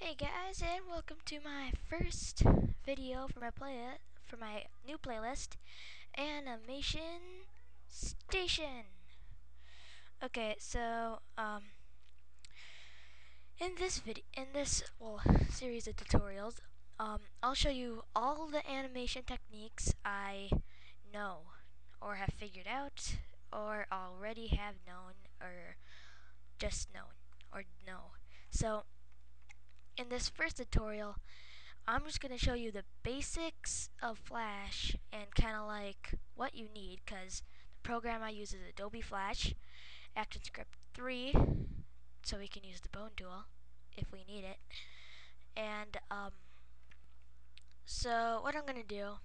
Hey guys, and welcome to my first video for my new playlist, Animation Station. Okay, so in this series of tutorials, I'll show you all the animation techniques I know, or have figured out, or already have known, or just known, or know. So in this first tutorial, I'm just going to show you the basics of Flash and kind of like what you need, because the program I use is Adobe Flash, ActionScript 3, so we can use the bone tool if we need it. And so what I'm going to do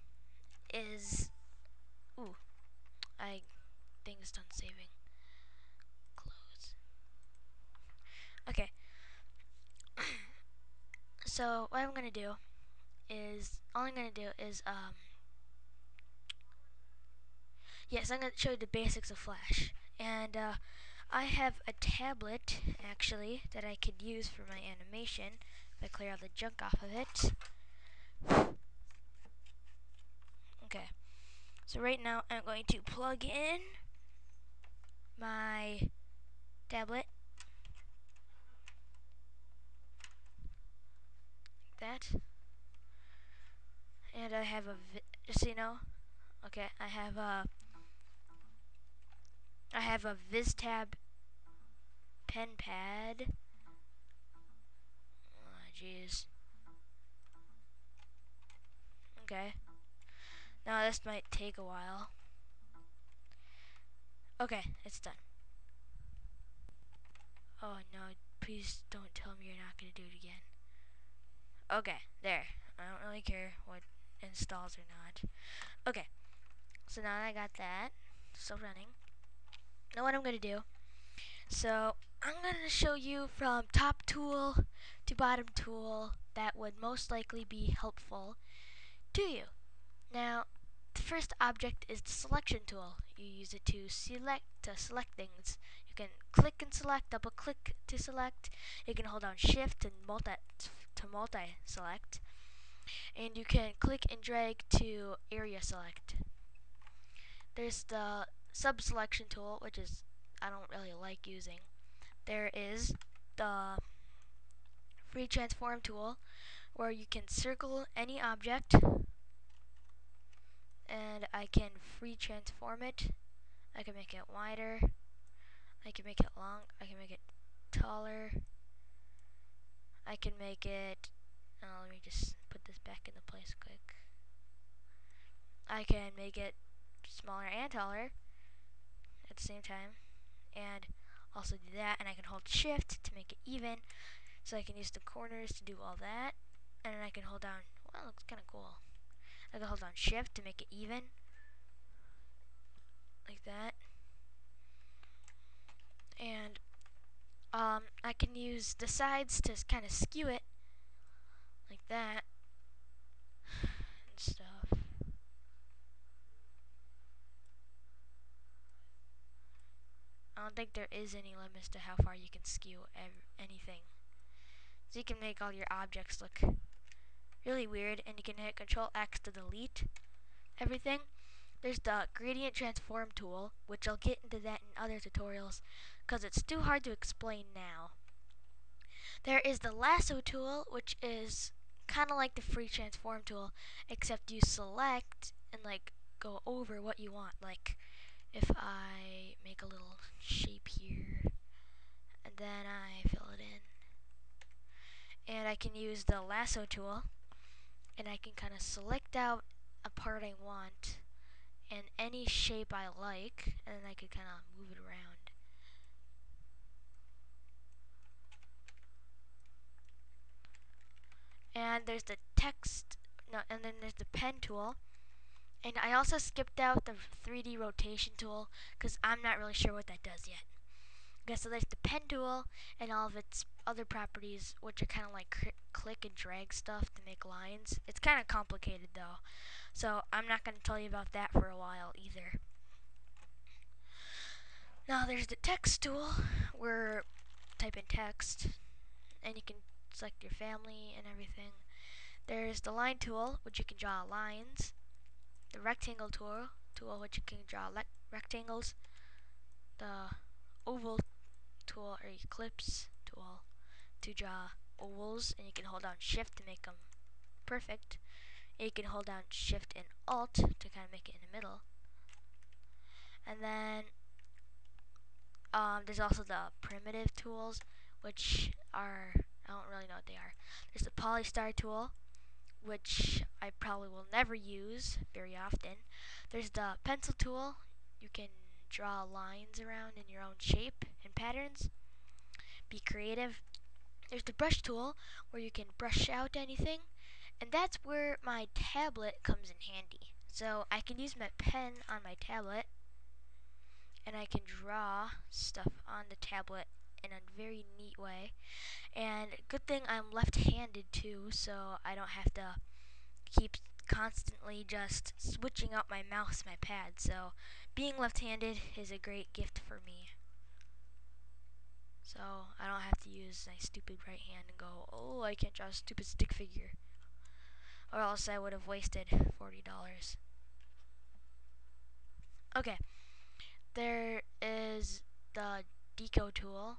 is, thing's done saving. Close. Okay, so what I'm going to do is, yes, I'm going to show you the basics of Flash. And I have a tablet, actually, that I could use for my animation. If I clear all the junk off of it. Okay, so right now I'm going to plug in my tablet. Like that. And I have just so you know, okay, I have a VizTab pen pad. Oh, jeez. Okay. Now this might take a while. Okay, it's done. Oh no, please don't tell me you're not going to do it again. Okay, there. I don't really care what installs or not. Okay, so now that I got that, still running. Now what I'm going to do, so I'm going to show you from top tool to bottom tool that would most likely be helpful to you. Now, the first object is the selection tool. You use it to select things. You can click and select, double click to select. You can hold down shift and multi select. And you can click and drag to area select. There's the sub selection tool, which is I don't really like using. There is the free transform tool, where you can circle any object and I can free transform it. I can make it wider, I can make it long, I can make it taller, I can make it, let me just put this back into place quick. I can make it smaller and taller at the same time, and also do that, and I can hold shift to make it even, so I can use the corners to do all that, and then I can hold down, well, it looks kind of cool. I can hold down shift to make it even, like that, and I can use the sides to kind of skew it, like that, and stuff. I don't think there is any limits to how far you can skew anything. So you can make all your objects look really weird, and you can hit Control X to delete everything. There's the gradient transform tool, which I'll get into that in other tutorials because it's too hard to explain now. There is the lasso tool, which is kind of like the free transform tool, except you select and like go over what you want. Like if I make a little shape here and then I fill it in, and I can use the lasso tool and I can kind of select out a part I want and any shape I like, and then I could kind of move it around. And there's the text, no, and then there's the pen tool. And I also skipped out the 3D rotation tool because I'm not really sure what that does yet. Okay, so there's the pen tool and all of its other properties, which are kind of like click and drag stuff to make lines. It's kind of complicated though, so I'm not going to tell you about that for a while either. Now there's the text tool, where type in text, and you can select your family and everything. There's the line tool, which you can draw lines. The rectangle tool, which you can draw rectangles. The oval tool or ellipse tool to draw ovals, and you can hold down shift to make them perfect. And you can hold down shift and alt to kind of make it in the middle. And then there's also the primitive tools, which are, I don't really know what they are. There's the polystar tool, which I probably will never use very often. There's the pencil tool. You can draw lines around in your own shape and patterns. Be creative. There's the brush tool, where you can brush out anything. And that's where my tablet comes in handy. So I can use my pen on my tablet, and I can draw stuff on the tablet in a very neat way. And good thing I'm left-handed too, so I don't have to keep constantly just switching out my mouse, my pad. So being left-handed is a great gift for me. So I don't have to use my stupid right hand and go, oh, I can't draw a stupid stick figure. Or else I would have wasted $40. Okay, there is the deco tool.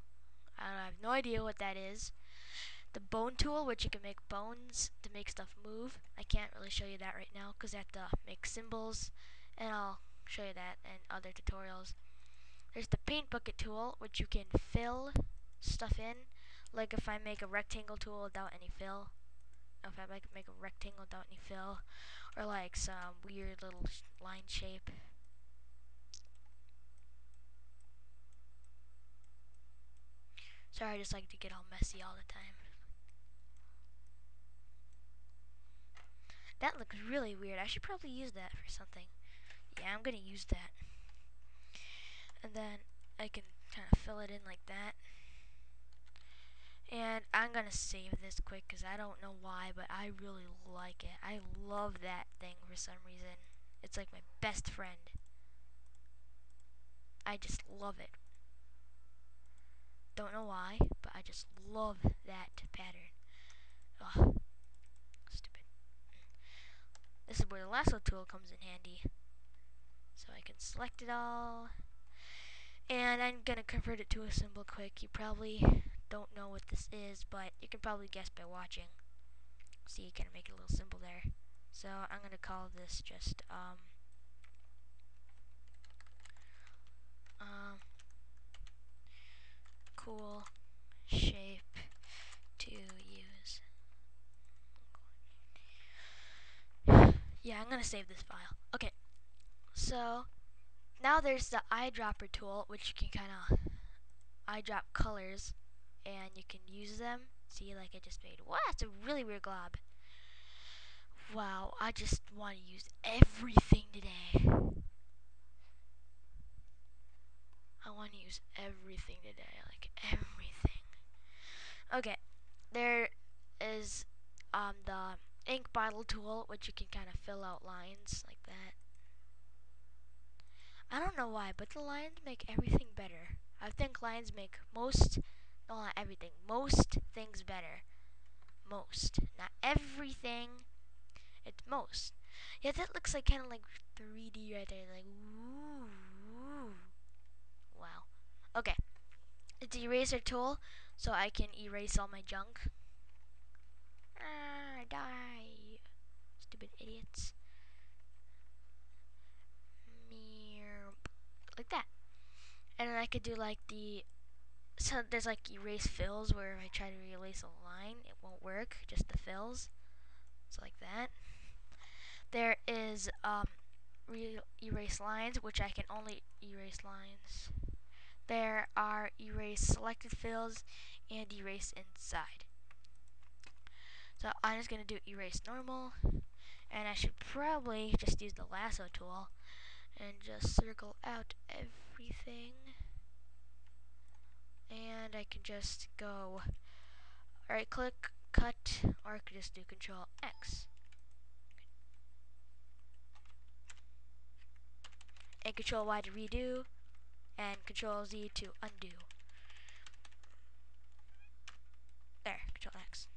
I have no idea what that is. The bone tool, which you can make bones to make stuff move. I can't really show you that right now because I have to make symbols, and I'll show you that in other tutorials. There's the paint bucket tool, which you can fill stuff in. Like if I make a rectangle tool without any fill, if I make a rectangle without any fill, or like some weird little line shape. Sorry, I just like to get all messy all the time. That looks really weird. I should probably use that for something. Yeah, I'm gonna use that. And then I can kind of fill it in like that. And I'm gonna save this quick because I don't know why, but I really like it. I love that thing for some reason. It's like my best friend. I just love it. Don't know why, but I just love that pattern. Ugh, stupid. This is where the lasso tool comes in handy. So I can select it all. And I'm gonna convert it to a symbol quick. You probably don't know what this is, but you can probably guess by watching. See, you can make a little symbol there. So I'm gonna call this just cool shape to use. Yeah, I'm gonna save this file. Okay, so now there's the eyedropper tool, which you can kind of eyedrop colors, and you can use them. See, like I just made. Wow, it's a really weird glob. Wow, I just want to use everything today. I want to use everything today, like everything. Okay, there is the ink bottle tool, which you can kind of fill out lines like that. I don't know why, but the lines make everything better. I think lines make most, no, not everything, most things better. Most, not everything. It's most. Yeah, that looks like kind of like 3D right there. Like, ooh, ooh. Wow. Okay. It's the eraser tool, so I can erase all my junk. Ah, die. Stupid idiots. Like that. And then I could do like so there's like erase fills where if I try to erase a line, it won't work, just the fills. So like that. There is erase lines, which I can only erase lines. There are erase selected fills and erase inside. So I'm just going to do erase normal, and I should probably just use the lasso tool and just circle out everything. And I can just go right click, cut, or I could just do Control X. And Control Y to redo, and Control Z to undo. There, Control X.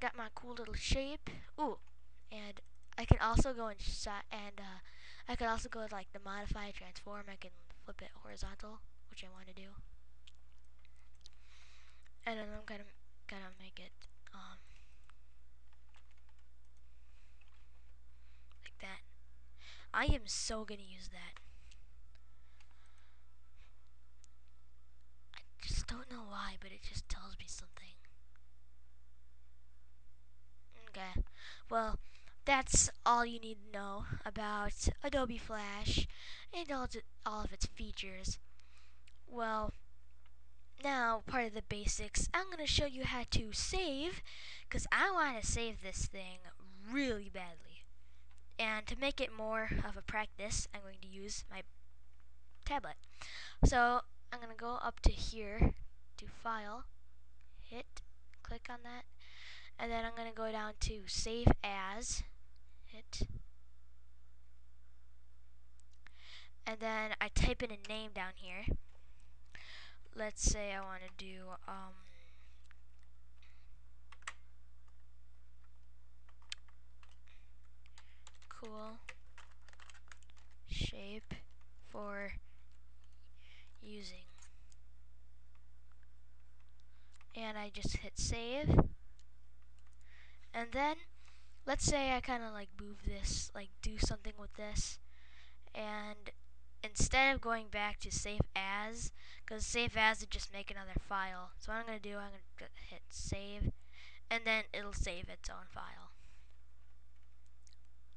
got my cool little shape. Ooh, and I can also go I could also go to like the modify transform. I can flip it horizontal, which I want to do, and then I'm gonna make it like that. I am so gonna use that. I just don't know why, but it just tells me something. Okay, well, that's all you need to know about Adobe Flash and all of its features. Well, now part of the basics, I'm going to show you how to save, because I want to save this thing really badly. And to make it more of a practice, I'm going to use my tablet. So I'm going to go up to here, to File, click on that, and then I'm going to go down to Save As, and then I type in a name down here. Let's say I want to do cool shape for using, and I just hit save. And then let's say I kind of like move this, like do something with this, and instead of going back to save as, because save as would just make another file, so what I'm going to do, I'm going to hit save, and then it'll save its own file.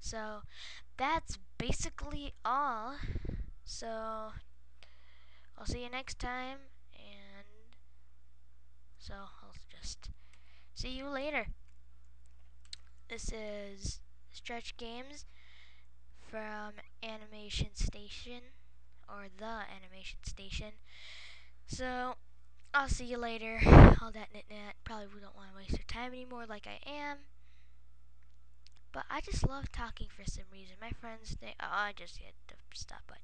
So that's basically all. So I'll see you next time, and so I'll just see you later. This is Stretch Games from Animation Station, or the Animation Station. So I'll see you later. All that knit. Probably don't want to waste your time anymore like I am. But I just love talking for some reason. My friends think, oh, I just hit the stop button.